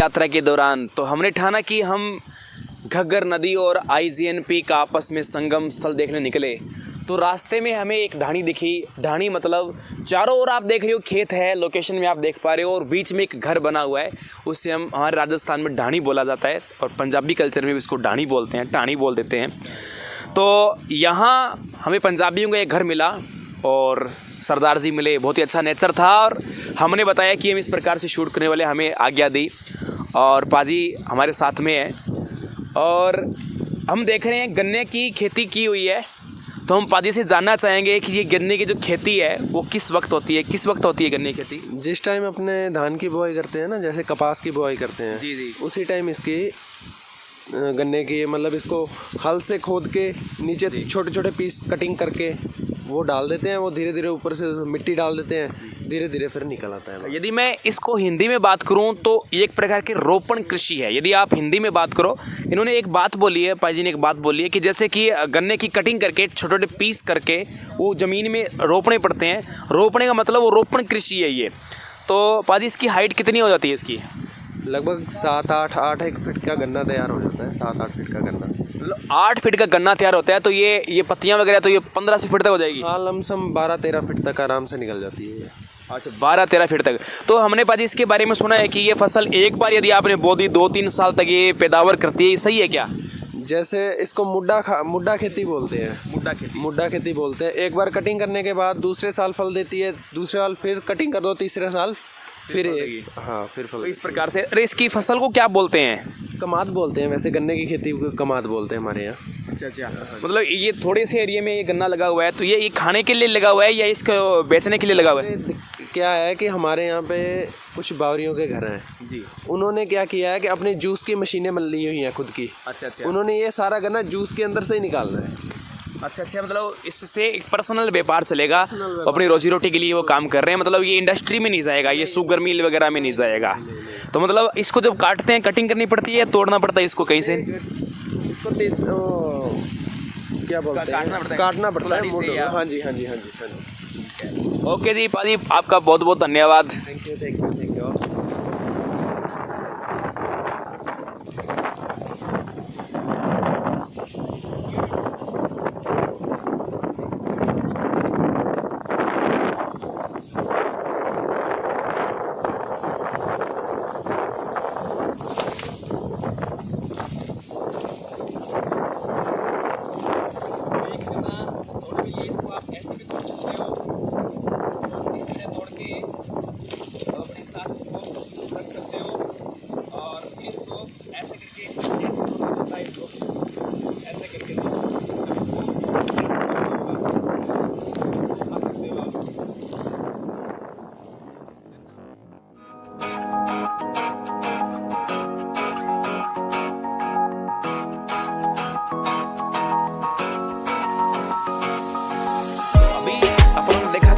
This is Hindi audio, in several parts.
यात्रा के दौरान तो हमने ठाना कि हम घग्गर नदी और आईजीएनपी का आपस में संगम स्थल देखने निकले। तो रास्ते में हमें एक ढाणी दिखी। ढाणी मतलब चारों ओर आप देख रहे हो खेत है, लोकेशन में आप देख पा रहे हो, और बीच में एक घर बना हुआ है। उसे हम हमारे राजस्थान में ढाणी बोला जाता है और पंजाबी कल्चर में भी इसको ढाणी बोलते हैं, टाणी बोल देते हैं। तो यहाँ हमें पंजाबियों का एक घर मिला और सरदार जी मिले, बहुत ही अच्छा नेचर था। और हमने बताया कि हम इस प्रकार से शूट करने वाले, हमें आज्ञा दी और पाजी हमारे साथ में है। और हम देख रहे हैं गन्ने की खेती की हुई है। तो हम पाजी से जानना चाहेंगे कि ये गन्ने की जो खेती है वो किस वक्त होती है, किस वक्त होती है गन्ने की खेती? जिस टाइम अपने धान की बुआई करते हैं ना, जैसे कपास की बुआई करते हैं जी जी, उसी टाइम इसकी गन्ने की मतलब इसको हल से खोद के नीचे छोटे छोटे पीस कटिंग करके वो डाल देते हैं। वो धीरे धीरे ऊपर से मिट्टी डाल देते हैं, धीरे धीरे फिर निकल आता है। यदि मैं इसको हिंदी में बात करूं तो एक प्रकार की रोपण कृषि है। यदि आप हिंदी में बात करो, इन्होंने एक बात बोली है, पाजी ने एक बात बोली है कि जैसे कि गन्ने की कटिंग करके छोटे छोटे पीस करके वो ज़मीन में रोपने पड़ते हैं। रोपने का मतलब वो रोपण कृषि है ये। तो पाजी इसकी हाइट कितनी हो जाती है इसकी? लगभग 7-8 फीट का गन्ना तैयार हो जाता है। 7-8 फीट का गन्ना, मतलब 8 फीट का गन्ना तैयार होता है। तो ये पत्तियां वगैरह तो ये 15 से फीट तक हो जाएगी? हाँ, लमसम 12-13 फीट तक आराम से निकल जाती है। अच्छा, 12-13 फीट तक। तो हमने पाजी इसके बारे में सुना है कि ये फसल एक बार यदि आपने बो दी 2-3 साल तक ये पैदावार करती है, सही है क्या? जैसे इसको मुड्डा खेती बोलते हैं। मुड्डा खेती बोलते हैं। एक बार कटिंग करने के बाद दूसरे साल फल देती है, दूसरे साल फिर कटिंग कर दो, तीसरे साल फिर हाँ फिर फल। तो इस प्रकार से। अरे इसकी फसल को क्या बोलते हैं? कमाद बोलते हैं। वैसे गन्ने की खेती को कमाद बोलते हैं हमारे यहाँ। अच्छा, मतलब ये थोड़े से एरिया में ये गन्ना लगा हुआ है, तो ये खाने के लिए लगा हुआ है या इसको बेचने के लिए लगा हुआ है? क्या है कि हमारे यहाँ पे कुछ बावरियों के घर हैं जी, उन्होंने क्या किया है कि अपनी जूस की मशीनें ली हुई हैं खुद की। अच्छा, उन्होंने ये सारा गन्ना जूस के अंदर से ही निकालना है। अच्छा, मतलब इससे एक पर्सनल व्यापार चलेगा, अपनी रोजी रोटी के लिए वो काम कर रहे हैं। मतलब ये इंडस्ट्री में नहीं जाएगा, ये शुगर मिल वगैरह में नहीं जाएगा। तो मतलब इसको जब काटते हैं कटिंग करनी पड़ती है या तोड़ना पड़ता है इसको कहीं से? इसको क्या बोलते हैं, काटना पड़ता है। हाँ जी। ओके जी पाजी, आपका बहुत बहुत धन्यवाद। Thank you.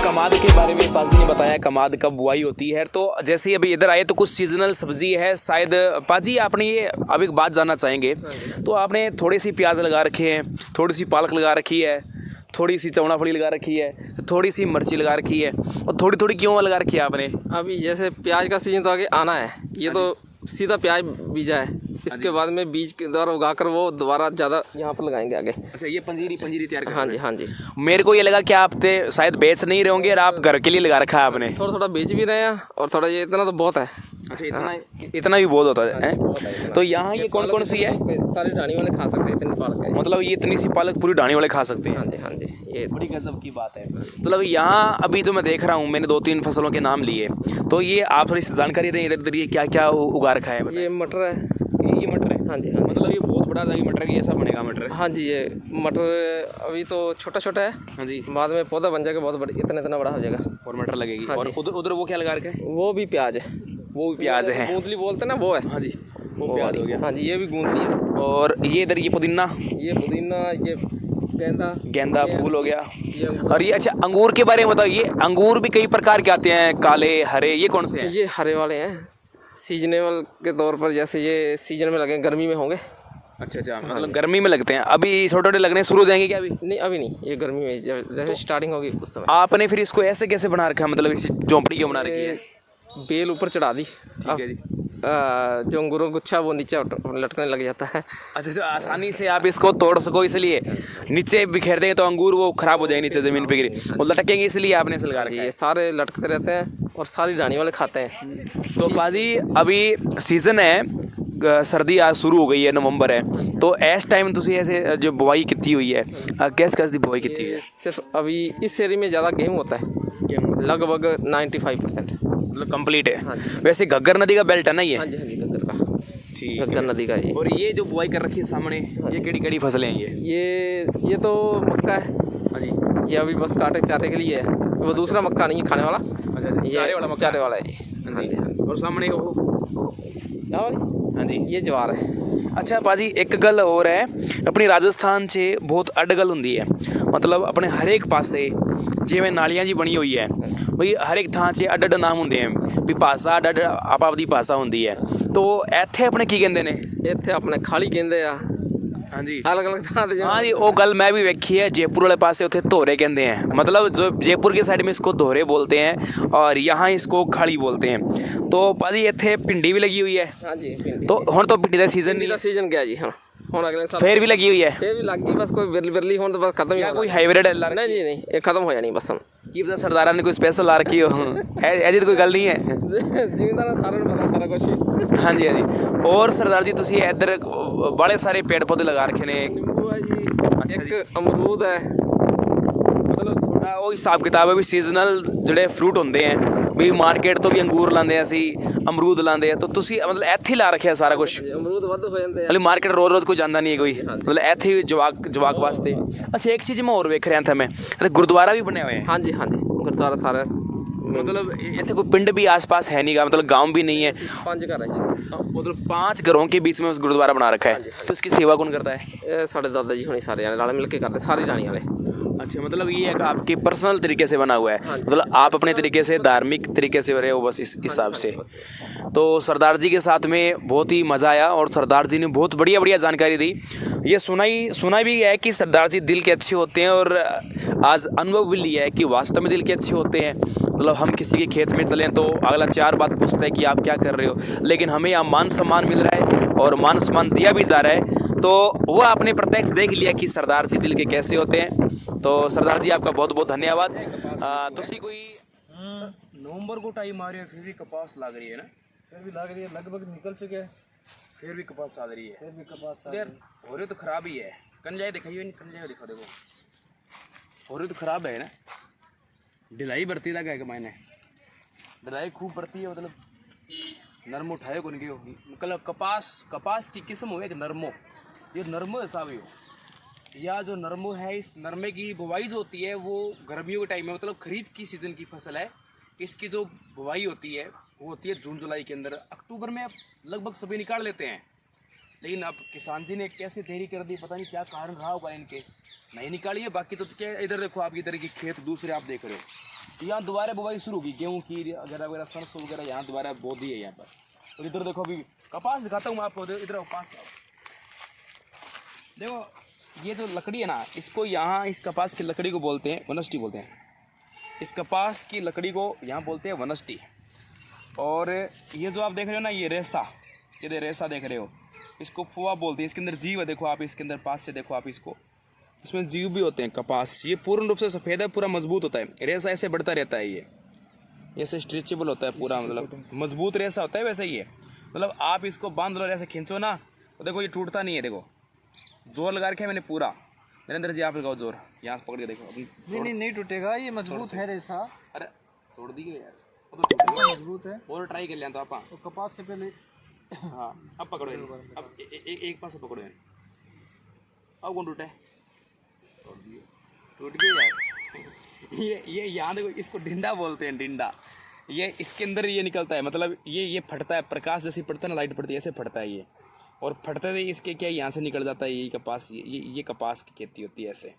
कमाद के बारे में पाजी ने बताया कमाद कब बुआई होती है। तो जैसे ही अभी इधर आए तो कुछ सीजनल सब्जी है शायद। पाजी आपने ये अब एक बात जानना चाहेंगे, तो आपने थोड़ी सी प्याज लगा रखी है, थोड़ी सी पालक लगा रखी है, थोड़ी सी चवना फली लगा रखी है, थोड़ी सी मिर्ची लगा रखी है, और थोड़ी थोड़ी क्यों लगा रखी है आपने? अभी जैसे प्याज का सीजन तो आगे आना है, ये तो सीधा प्याज बीजा है। इसके बाद में बीज के द्वारा उगाकर वो दोबारा ज़्यादा यहाँ पर लगाएंगे आगे। अच्छा, ये पंजीरी तैयार कर? हाँ जी। मेरे को ये लगा कि आप शायद बेच नहीं रहे होंगे और आप घर के लिए लगा रखा है आपने। थोड़ा बेच भी रहे हैं और थोड़ा ये इतना तो बहुत है। अच्छा, इतना भी बहुत होता है। तो यहाँ ये कौन सी है? सारे ढाणी वाले खा सकते हैं, इतनी पालक है। मतलब ये इतनी सी पालक पूरी ढाणी वाले खा सकते हैं? हाँ जी, ये बड़ी गजब की बात है। मतलब यहाँ अभी जो मैं देख रहा हूँ, मैंने 2-3 फसलों के नाम लिए, तो ये आप थोड़ी सी जानकारी दें इधर उधर ये क्या क्या उगा रखा है? ये मटर है। ये मटर है? हाँ जी। मतलब ये बहुत बड़ा जाएगी मटर की, ऐसा बनेगा मटर? हाँ जी, ये मटर अभी तो छोटा है। हाँ जी, बाद में पौधा बन जाएगा बहुत बड़ा, इतना बड़ा हो जाएगा और मटर लगेगी। हाँ और उधर वो क्या लगा रखा है? वो भी प्याज है। वो भी प्याज है, गूंदली बोलते हैं ना, वो है। हाँ जी, वो प्याज हो गया। हाँ जी, ये भी गूंदली है। और ये इधर ये पुदीना, ये गेंदा फूल हो गया। और ये अच्छा, अंगूर के बारे में बताओ। ये अंगूर भी कई प्रकार के आते हैं, काले, हरे, ये कौन से हैं? ये हरे वाले हैं, सीजनेबल के तौर पर। जैसे ये सीजन में लगे, गर्मी में होंगे। अच्छा, मतलब गर्मी में लगते हैं। अभी छोटे लगने शुरू हो जाएंगे क्या? नहीं, अभी नहीं, ये गर्मी में जैसे स्टार्टिंग होगी उस समय। आपने फिर इसको ऐसे कैसे बना रखा है? मतलब इस झोंपड़ी क्यों बना रखी है? बेल ऊपर चढ़ा दी। ठीक है जी। जो अंगूरों का गुच्छा वो नीचे लटकने लग जाता है। अच्छा, जो आसानी से आप इसको तोड़ सको इसलिए नीचे बिखेर देंगे तो अंगूर वो खराब हो जाएंगे, नीचे ज़मीन पे गिरे वो लटकेंगे, इसलिए आपने ऐसे लगा रखा है। ये सारे लटकते रहते हैं और सारी डाणी वाले खाते हैं। तो पाजी अभी सीज़न है, सर्दी आज शुरू हो गई है, नवंबर है, तो इस टाइम तुसी ऐसे जो बुआई कितनी हुई है, कैस दी बुआई कितनी हुई है? सिर्फ अभी इस एरिया में ज़्यादा गेहूँ होता है, लगभग 95%। मतलब कंप्लीट है। वैसे घग्गर नदी का बेल्ट है ना ये? हाँ जी, हाँ जी, घग्गर का, ठीक है। घग्गर नदी का ये। और ये जो बुआई कर रखी है सामने, ये केड़ी फसलें हैं ये तो मक्का है। हाँ जी। ये अभी बस काटे चारे के लिए है, वो दूसरा मक्का नहीं है खाने वाला। अच्छा, ये चारे वाला मक्का? चारे वाला है ये। हाँ जी। और सामने वो, हाँ जी, ये ज्वार है। अच्छा पाजी एक गल और है, अपनी राजस्थान से बहुत अड गल होंगी है, मतलब अपने हरेक पासे जिवें नालियां जी बनी हुई है बई हर एक थां 'ਚ अड नाम होंगे हैं भी भाषा अड आप आपकी भाषा होंगी है, तो इत्थे अपने की कहते ने? ਇੱਥੇ ਆਪਣੇ ਖਾਲੀ ਕਹਿੰਦੇ ਆ। हाँ जी, अलग अलग थां ते हाँ जी, वो गल मैं भी वेखी है, जयपुर वाले पासे उथे धोरे कहते हैं, मतलब जो जयपुर की साइड में इसको धोरे बोलते हैं और यहाँ इसको खाली बोलते हैं। तो पाजी इत्थे भिंडी भी लगी हुई है, हाँ जी, भिंडी। तो हुण तो भिंडी का सीजन नहीं भिंडी का सीजन गया जी। हाँ, ਹੁਣ अगले साल फिर भी लगी हुई है ਇਹ ਵੀ ਲੱਗ ਗਈ, ਬਸ ਕੋਈ ਬਿਰਲੀ ਹੁਣ ਤਾਂ ਬਸ ਖਤਮ ਹੀ या ਹੋਣਾ। कोई हाइब्रिड है? नहीं जी नहीं, ਇਹ ਖਤਮ ਹੋ ਜਾਣੀ ਬਸ ਹੁਣ। की पता सरदारा ने कोई स्पेशल ला रखी हो, ऐसी तो कोई गल नहीं है। ਜ਼ਿਮੀਂਦਾਰਾਂ ਸਾਰਿਆਂ ਨੂੰ ਪਤਾ ਸਾਰਾ ਕੁਝ ਹੀ। हाँ जी, हाँ जी। और सरदार जी तुसी इधर बड़े सारे पेड़ पौधे लगा रखे ने, ਨਿੰਬੂ ਹੈ ਜੀ, ਇੱਕ ਅਮਰੂਦ ਹੈ। मतलब थोड़ा वो हिसाब किताब है भी सीजनल ਜਿਹੜੇ फ्रूट होंगे हैं भी मार्केट तो भी अंगूर लाते हैं, असी अमरूद लाते हैं, तो तुसी मतलब ਇੱਥੇ ਲਾ ਰੱਖਿਆ सारा कुछ? ਅਮਰੂਦ ਵੱਧ ਹੋ ਜਾਂਦੇ ਆ। मतलब मार्केट रोज रोज कोई जाता नहीं है कोई, मतलब ਇੱਥੇ ही जवाक वास्ते। अच्छा, एक चीज़ मैं और वेख रहा था मैं, गुरुद्वारा भी बने हुए हैं, हाँ जी, हाँ जी, गुरुद्वारा सारा मतलब इतने कोई पिंड भी आसपास है नहीं गा, मतलब गांव भी नहीं है, 5 घर है जी। मतलब 5 घरों के बीच में उस गुरुद्वारा बना रखा है, तो उसकी सेवा कौन करता है? ਇਹ ਸਾਡੇ ਦਾਦਾ ਜੀ ਹੁਣੀ ਸਾਰੇ ਜਾਣੇ ਨਾਲ ਮਿਲ ਕੇ ਕਰਦੇ, ਸਾਰੀ ਰਾਣੀ वाले। अच्छा, मतलब ये एक आपके पर्सनल तरीके से बना हुआ है, मतलब आप अपने तरीके से धार्मिक तरीके से रहे हो बस इस हिसाब से। तो सरदार जी के साथ में बहुत ही मज़ा आया और सरदार जी ने बहुत बढ़िया जानकारी दी। ये सुना भी है कि सरदार जी दिल के अच्छे होते हैं और आज अनुभव भी लिया है कि वास्तव में दिल के अच्छे होते हैं। मतलब हम किसी के खेत में चलें तो अगला 4 बात पूछता है कि आप क्या कर रहे हो, लेकिन हमें यहाँ मान सम्मान मिल रहा है और मान सम्मान दिया भी जा रहा है, तो वो आपने प्रत्यक्ष देख लिया कि सरदार जी दिल के कैसे होते हैं। तो सरदार जी आपका बहुत बहुत धन्यवाद। तुसी कोई नवंबर को टाइम आ रही है, फिर भी कपास लग रही है ना? फिर भी लग रही है, लगभग निकल चुके हैं, फिर भी कपास आ रही है, फिर भी कपास यार हो रही तो खराब ही है। कंजाए दिखाइए, कंजाए दिखा, देखो हो रही तो खराब है ना, ढिलाई बढ़ती था क्या मैंने, ढिलाई खूब बढ़ती है, मतलब नरमो उठाए कौन के हो, मतलब कपास की किस्म हो एक नरमो, ये नरमो ऐसा भी हो, या जो नरमो है, इस नरमे की बुवाई जो होती है वो गर्मियों के टाइम में, मतलब खरीफ की सीज़न की फसल है, इसकी जो बुवाई होती है वो होती है जून जुलाई के अंदर। अक्टूबर में अब लगभग सभी निकाल लेते हैं, लेकिन अब किसान जी ने कैसे देरी कर दी, पता नहीं क्या कारण रहा होगा इनके, नहीं निकाली है। बाकी तो क्या, इधर देखो आप, इधर की खेत दूसरे आप देख रहे हो, यहाँ दोबारा बुवाई शुरू होगी, गेहूँ की वगैरह सरसों वगैरह यहाँ दोबारा बो दी है यहाँ पर। और इधर देखो अभी कपास दिखाता हूँ मैं आपको, इधर कपास देखो, ये जो लकड़ी है ना, इसको यहाँ इस कपास की लकड़ी को बोलते हैं वनस्टी बोलते हैं, इस कपास की लकड़ी को यहाँ बोलते हैं वनस्टी। और ये जो आप देख रहे हो ना, ये रेसा देख रहे हो, इसको फुआ बोलते हैं, इसके अंदर जीव है, देखो आप इसके अंदर पास से देखो आप इसको, इसमें जीव भी होते हैं। कपास ये पूर्ण रूप से सफ़ेद है, पूरा मजबूत होता है, रेसा ऐसे बढ़ता रहता है, ये ऐसे स्ट्रेचेबल होता है पूरा, मतलब मजबूत रेसा होता है वैसे ही है, मतलब आप इसको बांध लो, ऐसे खींचो ना तो देखो ये टूटता नहीं है, देखो जोर लगा रखे है मैंने पूरा। नरेंद्र जी आप लगाओ जोर, यहाँ से पकड़ के देखो। नहीं टूटेगा, ये मजबूत है रेसा। अरे तोड़ दिए यार, वो तो टूटेगा, मजबूत है, और ट्राई कर लिया तो आप। तो कपास से पहले हाँ, अब पकड़ो, अब एक पास से पकड़ो, अब कौन टूटा है? टूट गया यार। ये यहाँ देखो, इसको डिंडा बोलते हैं, डिंडा। ये इसके अंदर ये निकलता है, मतलब ये फटता है, प्रकाश जैसी पड़ता है ना, लाइट पड़ती है, ऐसे फटता है ये, और फटते ही इसके क्या यहाँ से निकल जाता है, ये कपास, ये कपास की खेती होती है ऐसे।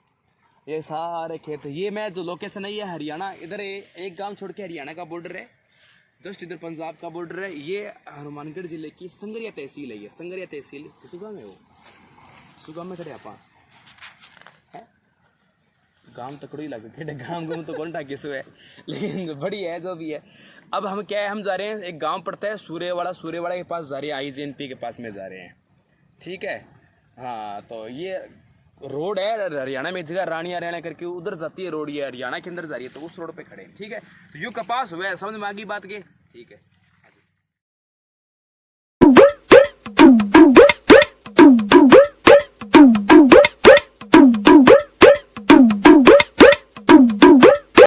ये सारे खेत, ये मैं जो लोकेशन है ये हरियाणा, इधर एक गांव छोड़ के हरियाणा का बॉर्डर है, जस्ट इधर पंजाब का बॉर्डर है। ये हनुमानगढ़ जिले की संगरिया तहसील है, ये संगरिया तहसील सुगा में, वो सुगा में खड़े आप गांव तकड़ी लग के गांव तो कौन ठाके सो है, लेकिन बढ़िया है जो भी है। अब हम क्या है, हम जा रहे हैं, एक गांव पड़ता है सूर्यवाड़ा के पास जा रहे हैं, IGNP के पास में जा रहे हैं, ठीक है। हाँ, तो ये रोड है हरियाणा में, जगह रानी हरियाणा करके उधर जाती है रोड, ये हरियाणा के अंदर जा रही है, तो उस रोड पे खड़े हैं, ठीक है। तो यूँ कपास हुआ है, समझ में आ गई बात के, ठीक है।